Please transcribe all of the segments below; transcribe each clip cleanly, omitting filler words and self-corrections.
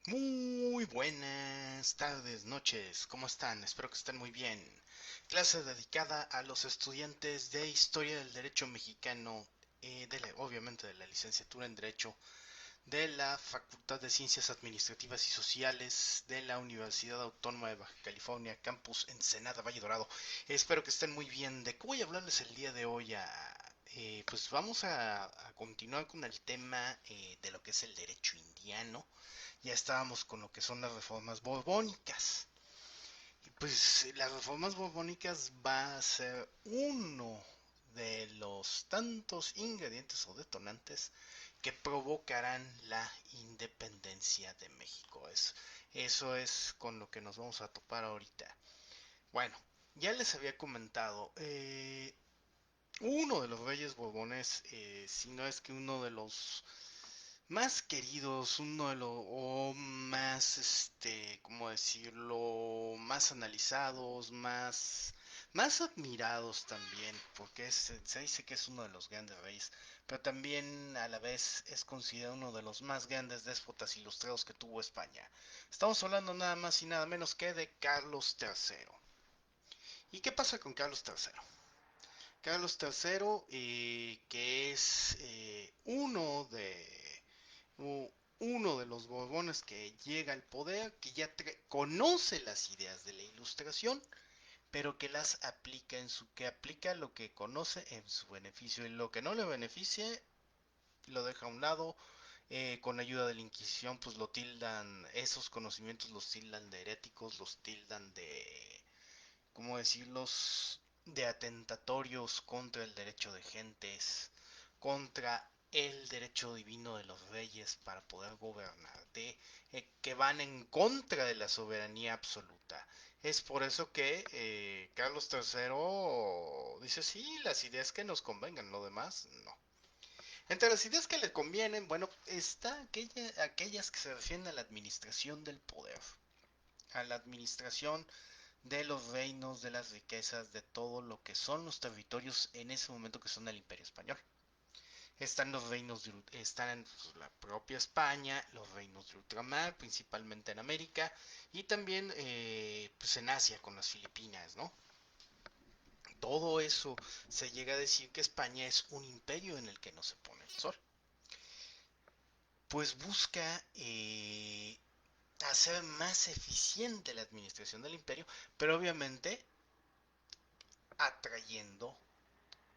Muy buenas tardes, noches, ¿cómo están? Espero que estén muy bien. Clase dedicada a los estudiantes de Historia del Derecho Mexicano, obviamente de la licenciatura en Derecho, de la Facultad de Ciencias Administrativas y Sociales de la Universidad Autónoma de Baja California, Campus Ensenada, Valle Dorado. Espero que estén muy bien. ¿De qué voy a hablarles el día de hoy? Pues vamos a continuar con el tema de lo que es el derecho indiano. Ya estábamos con lo que son las reformas borbónicas. Y pues las reformas borbónicas va a ser uno de los tantos ingredientes o detonantes que provocarán la independencia de México. Eso es con lo que nos vamos a topar ahorita. Bueno, ya les había comentado, uno de los reyes borbones, si no es que uno de los más queridos, uno de los o más, ¿cómo decirlo? Más analizados, más admirados también, porque se dice que es uno de los grandes reyes, pero también a la vez es considerado uno de los más grandes déspotas ilustrados que tuvo España. Estamos hablando nada más y nada menos que de Carlos III. ¿Y qué pasa con Carlos III? Carlos III, que es uno de los Borbones que llega al poder, que ya conoce las ideas de la Ilustración, pero que las aplica que aplica lo que conoce en su beneficio y lo que no le beneficie lo deja a un lado. Con ayuda de la Inquisición, pues lo tildan, esos conocimientos los tildan de heréticos, los tildan de, ¿cómo decirlos?, de atentatorios contra el derecho de gentes, contra el derecho divino de los reyes para poder gobernar, que van en contra de la soberanía absoluta. Es por eso que Carlos III dice, sí, las ideas que nos convengan, lo demás no. Entre las ideas que le convienen, bueno, está aquellas que se refieren a la administración del poder, a la administración de los reinos, de las riquezas, de todo lo que son los territorios en ese momento que son el Imperio Español. Están los reinos están en pues, la propia España, los reinos de ultramar, principalmente en América, y también pues en Asia con las Filipinas, ¿no? Todo eso se llega a decir que España es un imperio en el que no se pone el sol. Pues busca hacer más eficiente la administración del imperio, pero obviamente atrayendo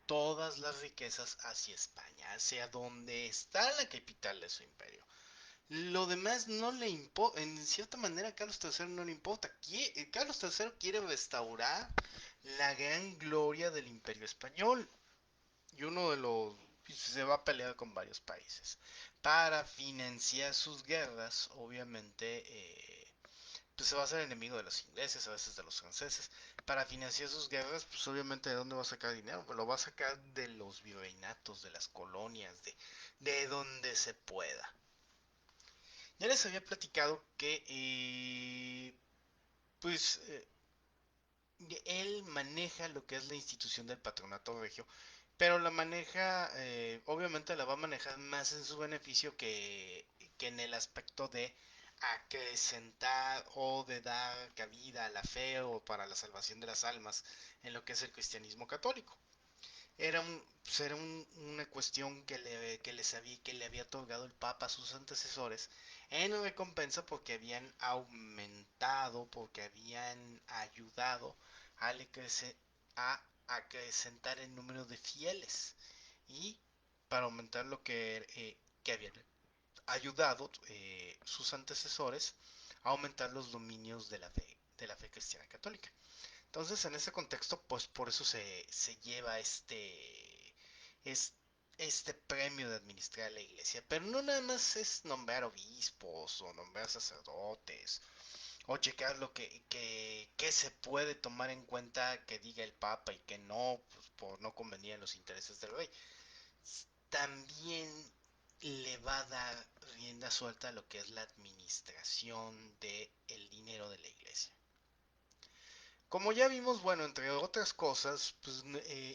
todas las riquezas hacia España, hacia donde está la capital de su imperio. Lo demás no le importa, en cierta manera a Carlos III no le importa. Carlos III quiere restaurar la gran gloria del imperio español y uno de los se va a pelear con varios países para financiar sus guerras, obviamente. Pues se va a hacer enemigo de los ingleses, a veces de los franceses. Para financiar sus guerras, pues obviamente de dónde va a sacar dinero, pues lo va a sacar de los virreinatos, de las colonias, de donde se pueda. Ya les había platicado que pues él maneja lo que es la institución del patronato regio, pero la maneja, obviamente la va a manejar más en su beneficio que en el aspecto de acrecentar o de dar cabida a la fe o para la salvación de las almas en lo que es el cristianismo católico. Una cuestión que le había otorgado el Papa a sus antecesores en recompensa porque habían aumentado, porque habían ayudado a, a acrecentar el número de fieles y para aumentar que habían ayudado sus antecesores a aumentar los dominios de la fe cristiana católica. Entonces, en ese contexto, pues por eso se lleva es, este premio de administrar la iglesia. Pero no nada más es nombrar obispos o nombrar sacerdotes o checar que se puede tomar en cuenta que diga el Papa y que no, pues, por no convenir en los intereses del rey. También le va a dar rienda suelta a lo que es la administración del dinero de la iglesia. Como ya vimos, bueno, entre otras cosas, pues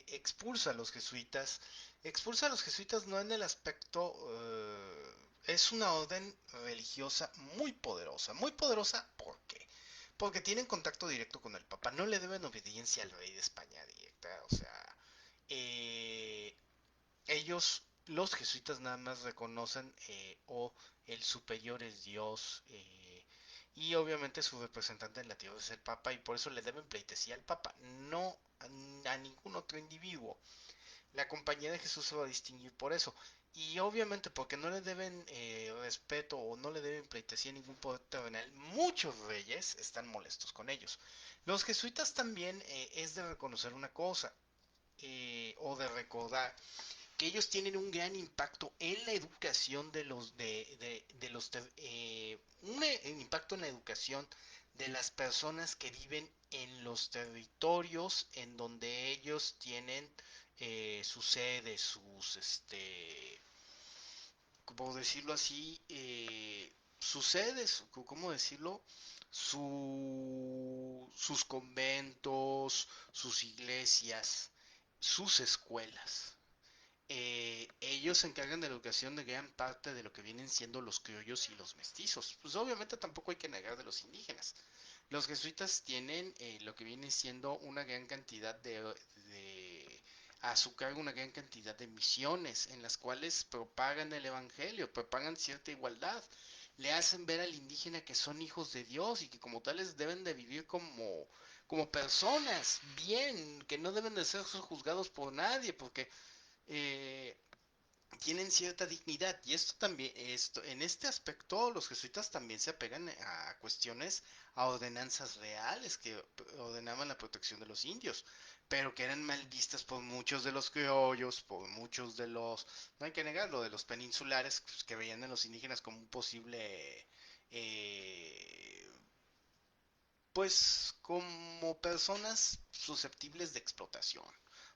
expulsa a los jesuitas. Expulsa a los jesuitas no en el aspecto es una orden religiosa muy poderosa, ¿por qué? Porque tienen contacto directo con el Papa, no le deben obediencia al rey de España directa, o sea, eh, ellos, los jesuitas nada más reconocen o el superior es Dios y obviamente su representante en la tierra es el Papa y por eso le deben pleitesía al Papa, no a ningún otro individuo. La compañía de Jesús se va a distinguir por eso. Y obviamente porque no le deben respeto o no le deben pleitesía a ningún poder terrenal, muchos reyes están molestos con ellos. Los jesuitas también es de reconocer una cosa, o de recordar que ellos tienen un gran impacto en la educación de los un impacto en la educación de las personas que viven en los territorios en donde ellos tienen su sede, sus como decirlo así, sus sedes, ¿cómo decirlo? Sus conventos, sus iglesias, sus escuelas. Ellos se encargan de la educación de gran parte de lo que vienen siendo los criollos y los mestizos. Pues obviamente tampoco hay que negar de los indígenas. Los jesuitas tienen lo que viene siendo una gran cantidad de a su cargo una gran cantidad de misiones en las cuales propagan el evangelio, propagan cierta igualdad, le hacen ver al indígena que son hijos de Dios y que como tales deben de vivir como personas, bien, que no deben de ser juzgados por nadie, porque eh, tienen cierta dignidad y esto también en este aspecto los jesuitas también se apegan a cuestiones, a ordenanzas reales que ordenaban la protección de los indios, pero que eran mal vistas por muchos de los criollos, por muchos de los, no hay que negarlo, de los peninsulares, pues, que veían a los indígenas como un posible pues como personas susceptibles de explotación,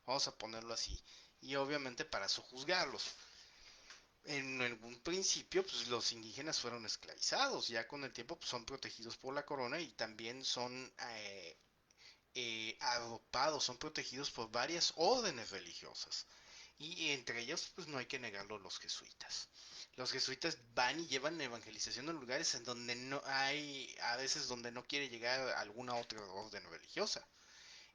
vamos a ponerlo así, y obviamente para sojuzgarlos. En algún principio, pues los indígenas fueron esclavizados, ya con el tiempo pues, son protegidos por la corona y también son arropados, son protegidos por varias órdenes religiosas. Y entre ellos, pues no hay que negarlo, los jesuitas. Los jesuitas van y llevan evangelización a lugares en donde no hay, a veces donde no quiere llegar alguna otra orden religiosa.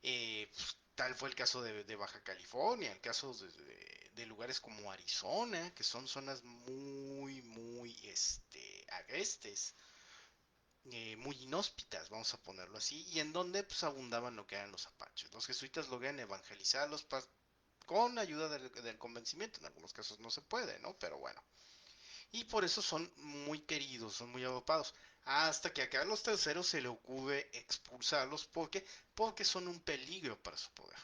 Pues, tal fue el caso de Baja California, el caso de lugares como Arizona, que son zonas muy agrestes, muy inhóspitas, vamos a ponerlo así, y en donde pues abundaban lo que eran los apaches. Los jesuitas logran evangelizarlos con ayuda del convencimiento, en algunos casos no se puede, ¿no? Pero bueno. Y por eso son muy queridos, son muy adopados. Hasta que a Carlos III se le ocurre expulsarlos porque son un peligro para su poder.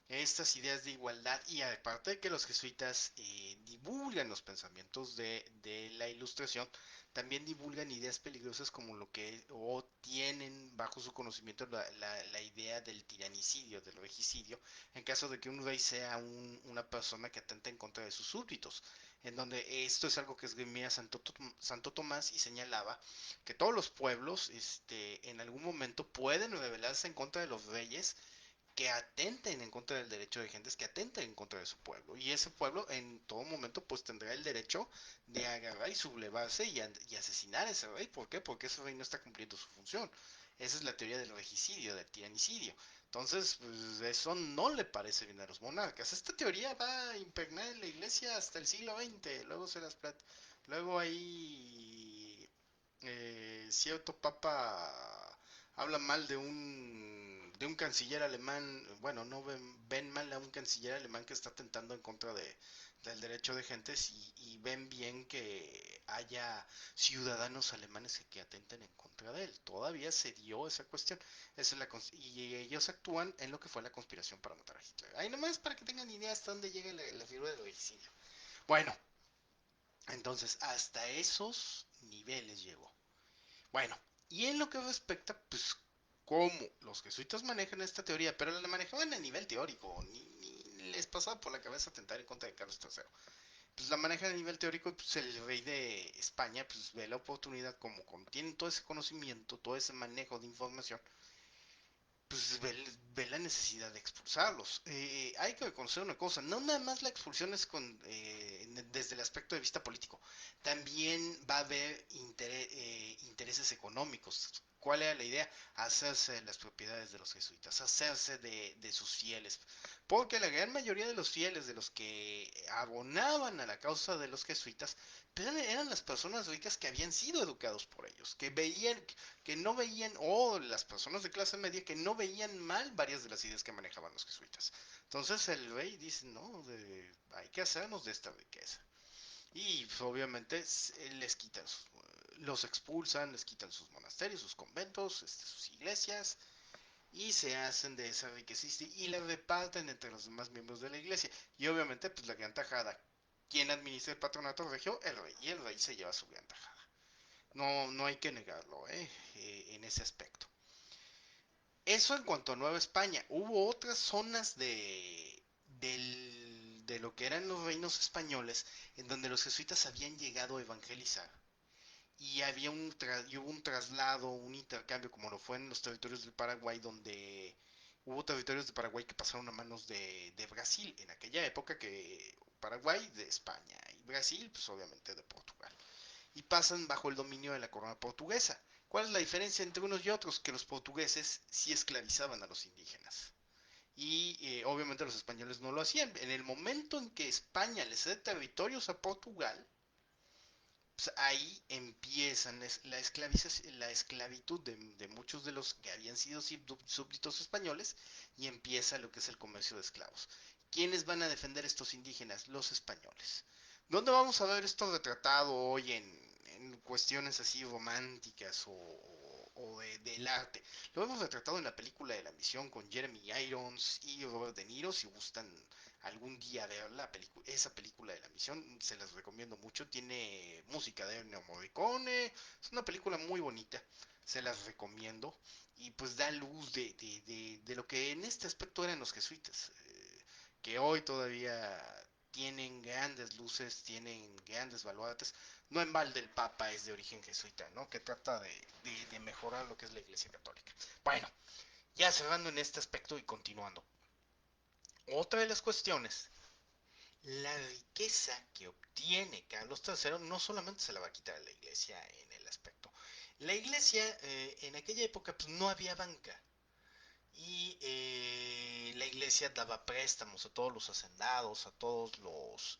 Estas ideas de igualdad y aparte de que los jesuitas divulgan los pensamientos de la ilustración, también divulgan ideas peligrosas como lo que o tienen bajo su conocimiento la idea del tiranicidio, del regicidio, en caso de que un rey sea una persona que atenta en contra de sus súbditos, en donde esto es algo que esgrimía Santo Tomás y señalaba que todos los pueblos en algún momento pueden rebelarse en contra de los reyes que atenten en contra del derecho de gentes que atenten en contra de su pueblo. Y ese pueblo en todo momento pues tendrá el derecho de agarrar y sublevarse y asesinar a ese rey. ¿Por qué? Porque ese rey no está cumpliendo su función. Esa es la teoría del regicidio, del tiranicidio. Entonces, pues, eso no le parece bien a los monarcas. Esta teoría va a impregnar en la iglesia hasta el siglo XX. Luego se las luego ahí cierto papa habla mal de un canciller alemán, bueno, no ven mal a un canciller alemán que está tentando en contra del derecho de gentes y ven bien que haya ciudadanos alemanes que atenten en contra de él. Todavía se dio esa cuestión. Esa es y ellos actúan en lo que fue la conspiración para matar a Hitler. Ahí nomás para que tengan idea hasta dónde llega la figura del homicidio. Bueno, entonces hasta esos niveles llegó. Bueno, y en lo que respecta, pues, cómo los jesuitas manejan esta teoría, pero la manejaban a nivel teórico, ni les pasaba por la cabeza atentar en contra de Carlos III. Pues la manejan a nivel teórico, pues el rey de España, pues ve la oportunidad, como tienen todo ese conocimiento, todo ese manejo de información, pues ve la necesidad de expulsarlos. Hay que reconocer una cosa, no nada más la expulsión es desde el aspecto de vista político, también va a haber intereses económicos. ¿Cuál era la idea? Hacerse de las propiedades de los jesuitas, hacerse de sus fieles, porque la gran mayoría de los fieles, de los que abonaban a la causa de los jesuitas, pero eran las personas ricas que habían sido educados por ellos, que no veían, o las personas de clase media que no veían mal varias de las ideas que manejaban los jesuitas. Entonces el rey dice, no, hay que hacernos de esta riqueza. Y pues, obviamente les quitan, los expulsan, les quitan sus monasterios, sus conventos, sus iglesias, y se hacen de esa riqueza y la reparten entre los demás miembros de la iglesia. Y obviamente, pues la gran tajada. ¿Quién administra el patronato regio? El rey. Y el rey se lleva su gran tajada. No, no hay que negarlo, en ese aspecto. Eso en cuanto a Nueva España. Hubo otras zonas de lo que eran los reinos españoles en donde los jesuitas habían llegado a evangelizar. Y hubo un traslado, un intercambio, como lo fue en los territorios del Paraguay, donde hubo territorios de Paraguay que pasaron a manos de Brasil, en aquella época que Paraguay de España y Brasil, pues obviamente de Portugal y pasan bajo el dominio de la corona portuguesa. ¿Cuál es la diferencia entre unos y otros? Que los portugueses sí esclavizaban a los indígenas. Y obviamente los españoles no lo hacían. En el momento en que España le cede territorios a Portugal, pues ahí empiezan la esclavitud de muchos de los que habían sido súbditos españoles y empieza lo que es el comercio de esclavos. ¿Quiénes van a defender estos indígenas? Los españoles. ¿Dónde vamos a ver esto retratado hoy en cuestiones así románticas del arte? Lo hemos retratado en la película de La Misión con Jeremy Irons y Robert De Niro. Si gustan algún día ver esa película de La Misión, se las recomiendo mucho. Tiene música de Ennio Morricone, es una película muy bonita, se las recomiendo. Y pues da luz de lo que en este aspecto eran los jesuitas, que hoy todavía tienen grandes luces, tienen grandes baluartes. No en balde el Papa es de origen jesuita, ¿no? Que trata de mejorar lo que es la Iglesia Católica. Bueno, ya cerrando en este aspecto y continuando. Otra de las cuestiones, la riqueza que obtiene Carlos III no solamente se la va a quitar a la iglesia en el aspecto. La iglesia en aquella época pues, no había banca y la iglesia daba préstamos a todos los hacendados, a todos los,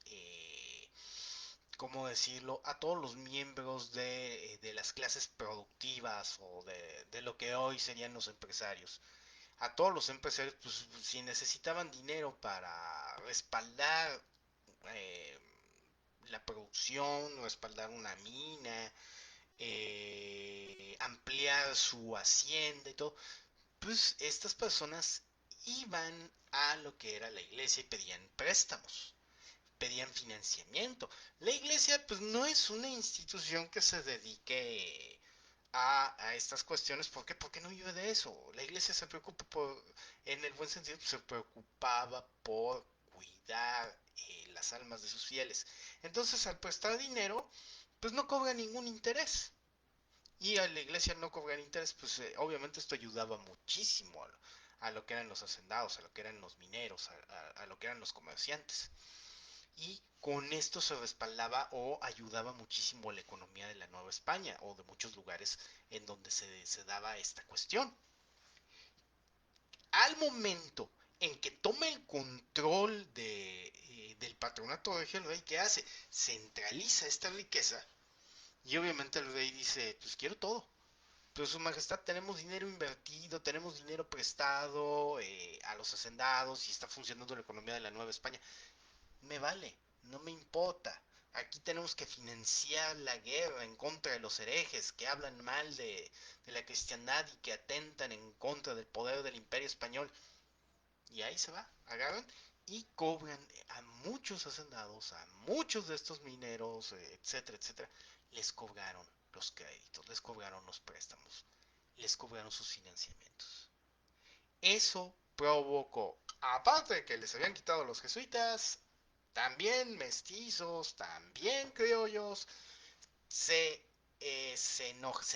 ¿cómo decirlo? A todos los miembros de las clases productivas o de lo que hoy serían los empresarios. A todos los empresarios, pues si necesitaban dinero para respaldar eh, la producción, respaldar una mina, ampliar su hacienda y todo, pues estas personas iban a lo que era la iglesia y pedían préstamos, pedían financiamiento. La iglesia pues no es una institución que se dedique a estas cuestiones. ¿Por qué? Porque no vive de eso. La iglesia se preocupa en el buen sentido, se preocupaba por cuidar las almas de sus fieles. Entonces, al prestar dinero, pues no cobra ningún interés. Y a la iglesia no cobrar interés, pues obviamente esto ayudaba muchísimo a lo que eran los hacendados, a lo que eran los mineros, a lo que eran los comerciantes. Y con esto se respaldaba o ayudaba muchísimo a la economía de la Nueva España o de muchos lugares en donde se daba esta cuestión. Al momento en que toma el control del patronato regio, el rey, ¿qué hace? Centraliza esta riqueza y obviamente el rey dice, pues quiero todo. Pero su majestad, tenemos dinero invertido, tenemos dinero prestado a los hacendados y está funcionando la economía de la Nueva España. Me vale, no me importa. Aquí tenemos que financiar la guerra en contra de los herejes que hablan mal de la cristiandad y que atentan en contra del poder del imperio español. Y ahí se va, agarran y cobran a muchos hacendados, a muchos de estos mineros, etcétera, etcétera. Les cobraron los créditos, les cobraron los préstamos, les cobraron sus financiamientos. Eso provocó, aparte de que les habían quitado a los jesuitas, también mestizos, también criollos, se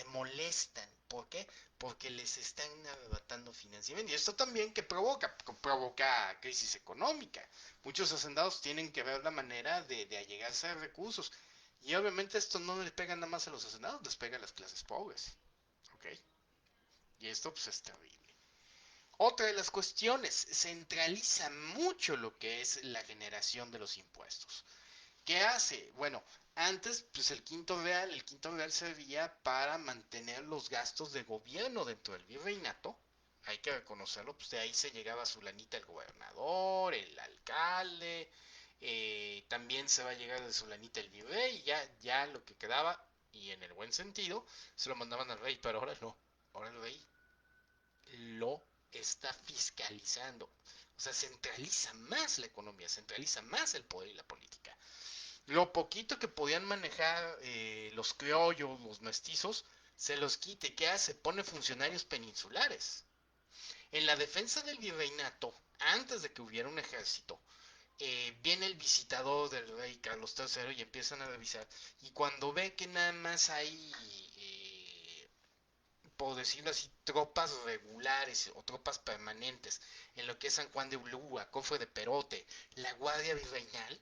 molestan ¿Por qué? Porque les están arrebatando financiamiento. Y esto también que provoca crisis económica. Muchos hacendados tienen que ver la manera de allegarse a recursos. Y obviamente esto no les pega nada más a los hacendados, les pega a las clases pobres. ¿Ok? Y esto pues es terrible. Otra de las cuestiones, centraliza mucho lo que es la generación de los impuestos. ¿Qué hace? Bueno, antes, pues el quinto real servía para mantener los gastos de gobierno dentro del virreinato. Hay que reconocerlo, pues de ahí se llegaba su lanita el gobernador, el alcalde, también se va a llegar de su lanita el virrey, y ya lo que quedaba, y en el buen sentido, se lo mandaban al rey, pero ahora no. Ahora el rey lo está fiscalizando. O sea, centraliza más la economía, centraliza más el poder y la política. Lo poquito que podían manejar los criollos, los mestizos, se los quite. ¿Qué hace? Pone funcionarios peninsulares. En la defensa del virreinato, antes de que hubiera un ejército, viene el visitador del rey Carlos III y empiezan a revisar. Y cuando ve que nada más hay, por decirlo así, tropas regulares o tropas permanentes en lo que es San Juan de Ulúa, Cofre de Perote, la Guardia Virreinal,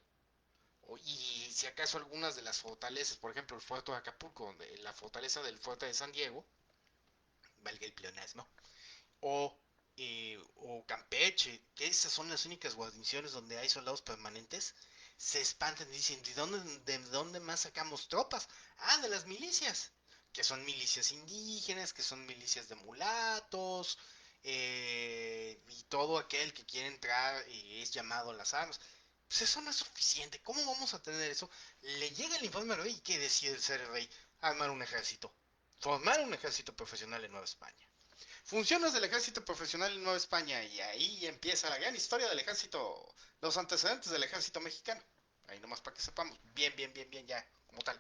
y si acaso algunas de las fortalezas, por ejemplo el Fuerte de Acapulco, la fortaleza del Fuerte de San Diego, valga el pleonasmo, o Campeche, que esas son las únicas guarniciones donde hay soldados permanentes, se espantan y dicen, de dónde más sacamos tropas? Ah, de las milicias, que son milicias indígenas, que son milicias de mulatos, y todo aquel que quiere entrar es llamado a las armas. Pues eso no es suficiente. ¿Cómo vamos a tener eso? Le llega el informe al rey y ¿qué decide ser el rey? Armar un ejército. Formar un ejército profesional en Nueva España. Funciones del ejército profesional en Nueva España, y ahí empieza la gran historia del ejército, los antecedentes del ejército mexicano. Ahí nomás para que sepamos, bien, ya, como tal.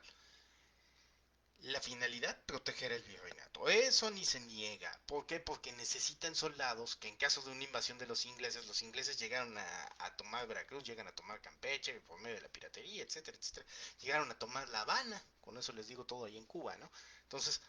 La finalidad, proteger el virreinato. Eso ni se niega. ¿Por qué? Porque necesitan soldados que en caso de una invasión de los ingleses llegaron a tomar Veracruz, llegan a tomar Campeche por medio de la piratería, etcétera, etcétera. Llegaron a tomar La Habana, con eso les digo todo ahí en Cuba, ¿no? Entonces,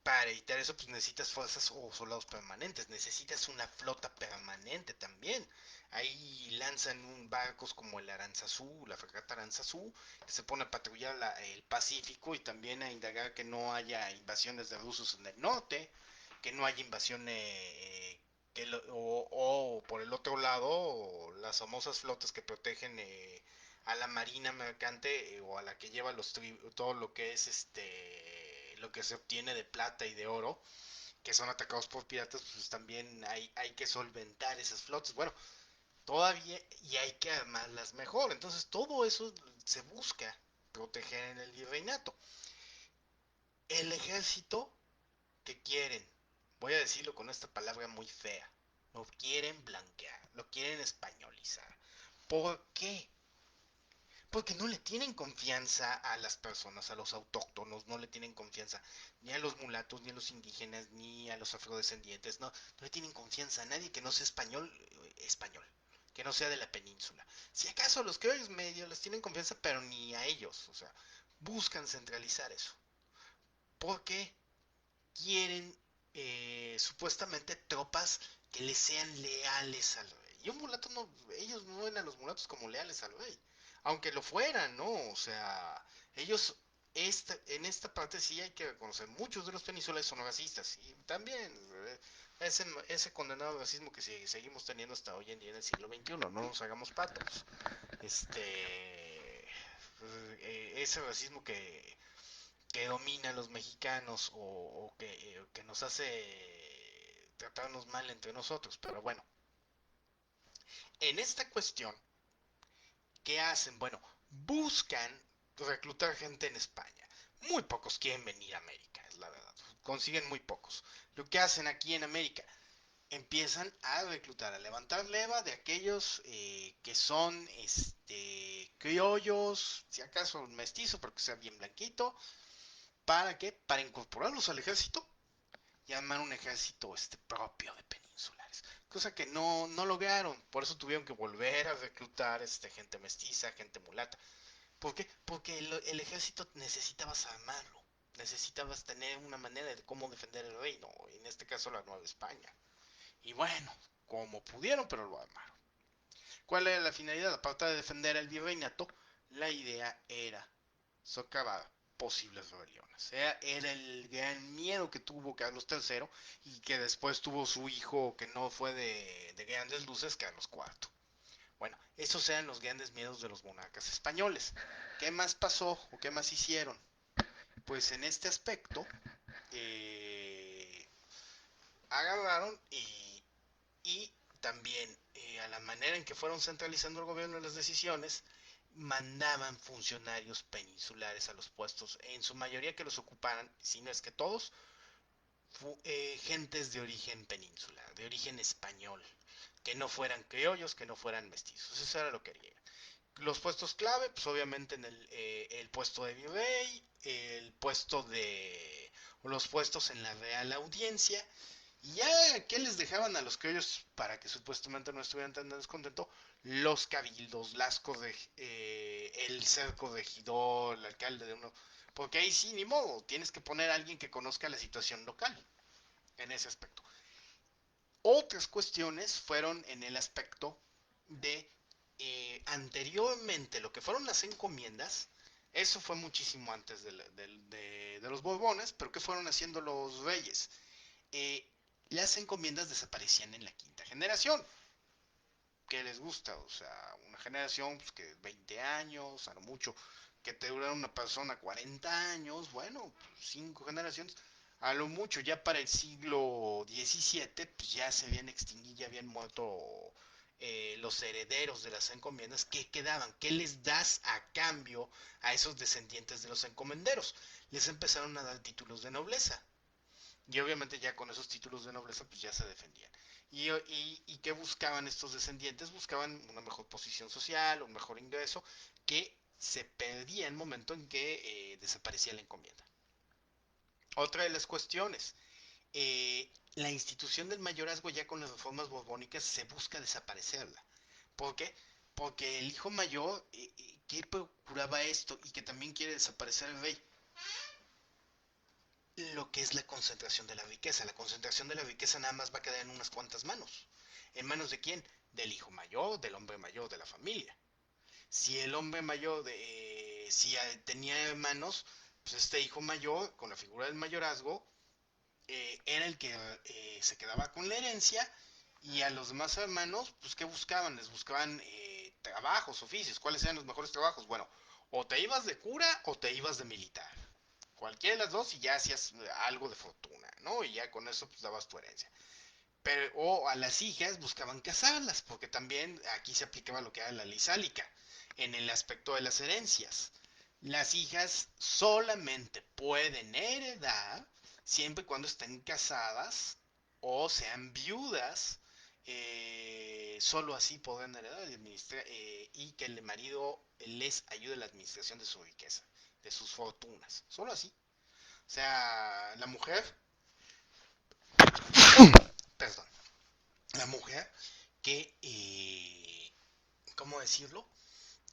para evitar eso, pues necesitas fuerzas o soldados permanentes, necesitas una flota permanente también. Ahí lanzan barcos como el Aranzazú, la fragata Aranzazú, que se pone a patrullar el Pacífico y también a indagar que no haya invasiones de rusos en el norte, que no haya invasiones, o por el otro lado, las famosas flotas que protegen a la marina mercante, o a la que lleva todo lo que es lo que se obtiene de plata y de oro, que son atacados por piratas, pues también hay que solventar esas flotas. Bueno, todavía, y hay que armarlas mejor. Entonces todo eso se busca proteger en el virreinato. El ejército que quieren, voy a decirlo con esta palabra muy fea, lo quieren blanquear, lo quieren españolizar. ¿Por qué? Porque no le tienen confianza a las personas, a los autóctonos, no le tienen confianza ni a los mulatos, ni a los indígenas, ni a los afrodescendientes, no le tienen confianza a nadie que no sea español, que no sea de la península. Si acaso a los criollos medio les tienen confianza, pero ni a ellos, o sea, buscan centralizar eso. Porque quieren supuestamente tropas que le sean leales al rey. Y un mulato no, ellos no ven a los mulatos como leales al rey. Aunque lo fueran, ¿no? O sea, ellos, en esta parte sí hay que reconocer, muchos de los peninsulares son racistas. Y también ese condenado racismo que seguimos teniendo hasta hoy en día en el siglo XXI, no nos hagamos patos. Ese racismo que domina a los mexicanos, o que nos hace tratarnos mal entre nosotros. Pero bueno, en esta cuestión, ¿qué hacen? Bueno, buscan reclutar gente en España. Muy pocos quieren venir a América, es la verdad. Consiguen muy pocos. Lo que hacen aquí en América, empiezan a reclutar, a levantar leva de aquellos que son criollos, si acaso un mestizo, porque sea bien blanquito. ¿Para qué? Para incorporarlos al ejército y armar un ejército propio de peninsulares. Cosa que no lograron. Por eso tuvieron que volver a reclutar gente mestiza, gente mulata. ¿Por qué? Porque el ejército necesitabas armarlo. necesitabas tener una manera de cómo defender el reino, en este caso la Nueva España. Y bueno, como pudieron, pero lo armaron. ¿Cuál era la finalidad? Aparte de defender el virreinato, la idea era socavar posibles rebeliones. Era el gran miedo que tuvo Carlos III y que después tuvo su hijo que no fue de grandes luces, Carlos IV. Bueno, esos eran los grandes miedos de los monarcas españoles. ¿Qué más pasó o qué más hicieron? Pues en este aspecto agarraron y también a la manera en que fueron centralizando el gobierno y las decisiones, mandaban funcionarios peninsulares a los puestos, en su mayoría que los ocuparan, si no es que todos, gentes de origen peninsular, de origen español, que no fueran criollos, que no fueran mestizos, eso era lo que querían. Los puestos clave, pues obviamente en el puesto de virrey, el puesto de, los puestos en la Real Audiencia, y ya, ¿qué les dejaban a los criollos para que supuestamente no estuvieran tan descontentos? Los cabildos, el ser corregidor, el alcalde de uno. Porque ahí sí, ni modo, tienes que poner a alguien que conozca la situación local en ese aspecto. Otras cuestiones fueron en el aspecto de anteriormente lo que fueron las encomiendas. Eso fue muchísimo antes de los Borbones, pero ¿qué fueron haciendo los reyes? eh, las encomiendas desaparecían en la quinta generación. ¿Qué les gusta? O sea, una generación pues, que 20 años, a lo mucho, que te dura una persona 40 años, bueno, pues, 5 generaciones. A lo mucho, ya para el siglo XVII, pues ya se habían extinguido, ya habían muerto los herederos de las encomiendas. ¿Qué quedaban? ¿Qué les das a cambio a esos descendientes de los encomenderos? Les empezaron a dar títulos de nobleza. Y obviamente ya con esos títulos de nobleza pues ya se defendían. ¿Y qué buscaban estos descendientes? Buscaban una mejor posición social, un mejor ingreso, que se perdía en el momento en que desaparecía la encomienda. Otra de las cuestiones, la institución del mayorazgo ya con las reformas borbónicas se busca desaparecerla. ¿Por qué? Porque el hijo mayor, ¿qué procuraba esto? Y que también quiere desaparecer el rey, lo que es la concentración de la riqueza. La concentración de la riqueza nada más va a quedar en unas cuantas manos. ¿En manos de quién? Del hijo mayor, del hombre mayor de la familia. Si el hombre mayor, si tenía hermanos, pues este hijo mayor, con la figura del mayorazgo, era el que se quedaba con la herencia y a los demás hermanos, pues ¿qué buscaban? Les buscaban trabajos, oficios. ¿Cuáles eran los mejores trabajos? Bueno, o te ibas de cura o te ibas de militar. Cualquiera de las dos y ya hacías algo de fortuna, ¿no? Y ya con eso pues dabas tu herencia. Pero, o a las hijas buscaban casarlas, porque también aquí se aplicaba lo que era la ley sálica, en el aspecto de las herencias. Las hijas solamente pueden heredar siempre y cuando estén casadas o sean viudas. Solo así podrán heredar y que el marido les ayude en la administración de su riqueza, de sus fortunas. Solo así. O sea, la mujer, perdón, la mujer que, ¿cómo decirlo?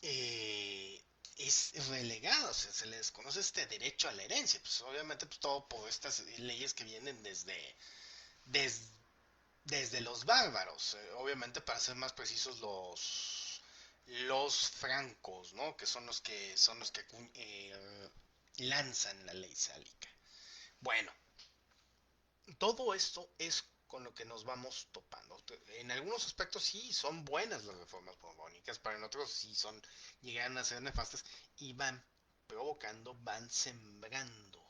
Es relegada, o sea, se les conoce este derecho a la herencia, pues obviamente pues, todo por estas leyes que vienen des- desde los bárbaros, obviamente para ser más precisos los francos, ¿no? Que son los que lanzan la ley sálica. Bueno, todo esto es con lo que nos vamos topando. En algunos aspectos sí son buenas las reformas borbónicas, pero en otros sí llegan a ser nefastas y van provocando, van sembrando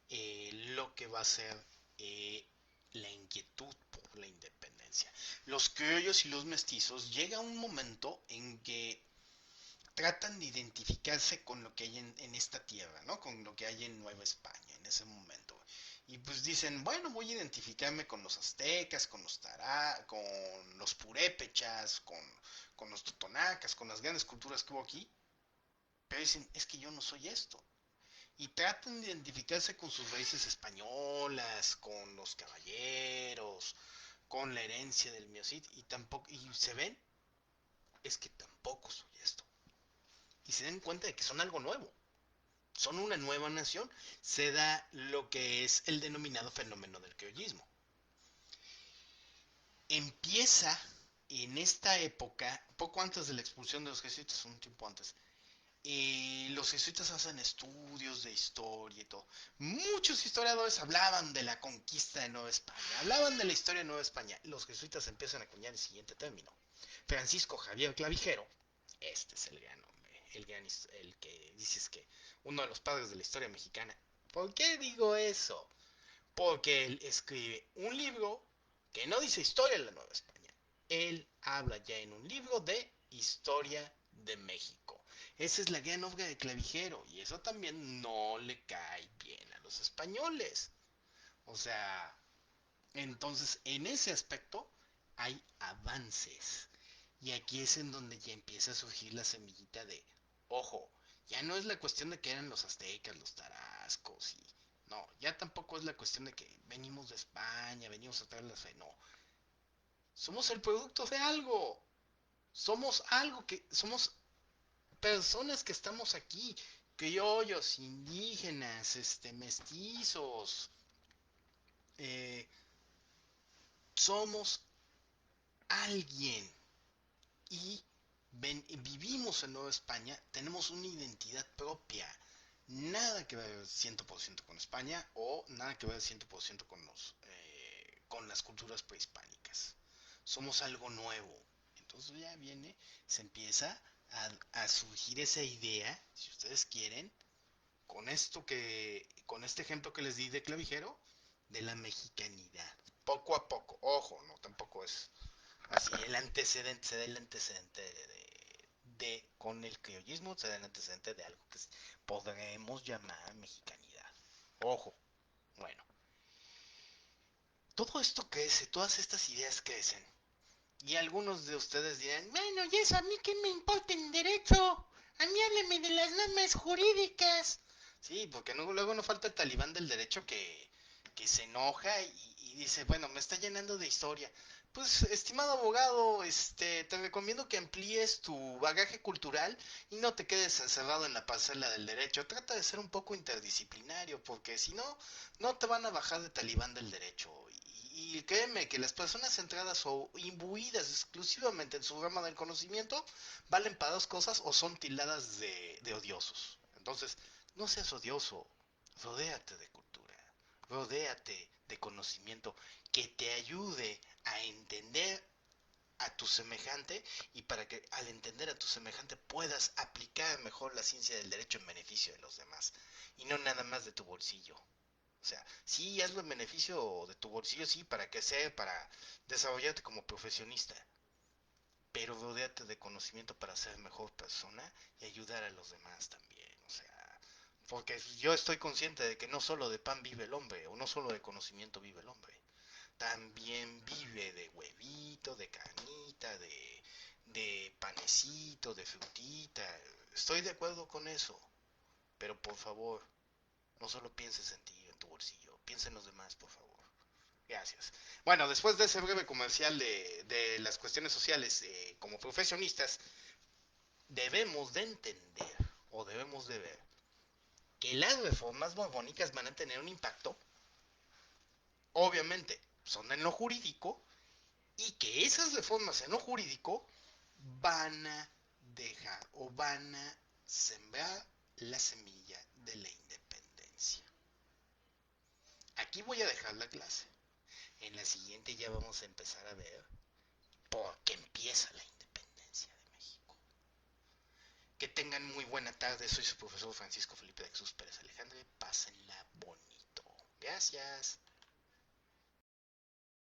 lo que va a ser eh, la inquietud por la independencia. Los criollos y los mestizos llega un momento en que tratan de identificarse con lo que hay en esta tierra, ¿no? Con lo que hay en Nueva España en ese momento. Y pues dicen, bueno, voy a identificarme con los aztecas, con los con los purépechas, con los totonacas, con las grandes culturas que hubo aquí. Pero dicen, es que yo no soy esto. Y tratan de identificarse con sus raíces españolas, con los caballeros, con la herencia del Miocid. Y se ven, es que tampoco soy esto. Y se dan cuenta de que son algo nuevo. son una nueva nación, se da lo que es el denominado fenómeno del criollismo. Empieza en esta época, poco antes de la expulsión de los jesuitas, un tiempo antes, los jesuitas hacen estudios de historia y todo. Muchos historiadores hablaban de la conquista de Nueva España, hablaban de la historia de Nueva España. Los jesuitas empiezan a acuñar el siguiente término. Francisco Javier Clavijero, este es el gran hombre, el que dices que uno de los padres de la historia mexicana. ¿Por qué digo eso? Porque él escribe un libro que no dice historia de la Nueva España. Él habla ya en un libro de historia de México. Esa es la gran obra de Clavijero y eso también no le cae bien a los españoles. O sea, entonces en ese aspecto hay avances. Y aquí es en donde ya empieza a surgir la semillita de, ojo, ya no es la cuestión de que eran los aztecas, los tarascos y... No, ya tampoco es la cuestión de que venimos de España, venimos a traer la fe, no. Somos el producto de algo. Somos algo que... Somos personas que estamos aquí. Criollos, indígenas, mestizos. eh, somos alguien. Y vivimos en Nueva España, tenemos una identidad propia. Nada que ver 100% con España o nada que ver 100% con las culturas prehispánicas. Somos algo nuevo. Entonces ya viene, se empieza a surgir esa idea, si ustedes quieren, con este ejemplo que les di de Clavijero, de la mexicanidad. Poco a poco, ojo, no, tampoco es así, el antecedente, se da el antecedente con el criollismo, se da el antecedente de algo que podremos llamar mexicanidad. Ojo, bueno, todo esto crece, todas estas ideas crecen. Y algunos de ustedes dirán, bueno, ¿y eso a mí qué me importa en derecho? A mí hábleme de las normas jurídicas. Sí, porque no, luego no falta el talibán del derecho que se enoja y dice, bueno, me está llenando de historia. Pues, estimado abogado, te recomiendo que amplíes tu bagaje cultural y no te quedes encerrado en la parcela del derecho. Trata de ser un poco interdisciplinario, porque si no, no te van a bajar de talibán del derecho. Y créeme que las personas centradas o imbuidas exclusivamente en su rama del conocimiento valen para dos cosas o son tildadas de odiosos. Entonces, no seas odioso, rodéate de cultura, rodéate de conocimiento que te ayude a entender a tu semejante y para que al entender a tu semejante puedas aplicar mejor la ciencia del derecho en beneficio de los demás y no nada más de tu bolsillo. O sea, sí hazlo en beneficio de tu bolsillo, sí, para que sea, para desarrollarte como profesionista, pero rodéate de conocimiento para ser mejor persona y ayudar a los demás también. O sea, porque yo estoy consciente de que no solo de pan vive el hombre, o no solo de conocimiento vive el hombre. También vive de huevito, de carnita, de panecito, de frutita. Estoy de acuerdo con eso, pero por favor, no solo pienses en ti, en tu bolsillo, piensa en los demás, por favor. Gracias. Bueno, después de ese breve comercial de las cuestiones sociales como profesionistas, debemos de entender o debemos de ver que las reformas borbónicas van a tener un impacto, obviamente, son en lo jurídico, y que esas reformas en lo jurídico van a dejar o van a sembrar la semilla de la independencia. Aquí voy a dejar la clase. En la siguiente ya vamos a empezar a ver por qué empieza la independencia de México. Que tengan muy buena tarde. Soy su profesor Francisco Felipe de Jesús Pérez Alejandre. Pásenla bonito. Gracias.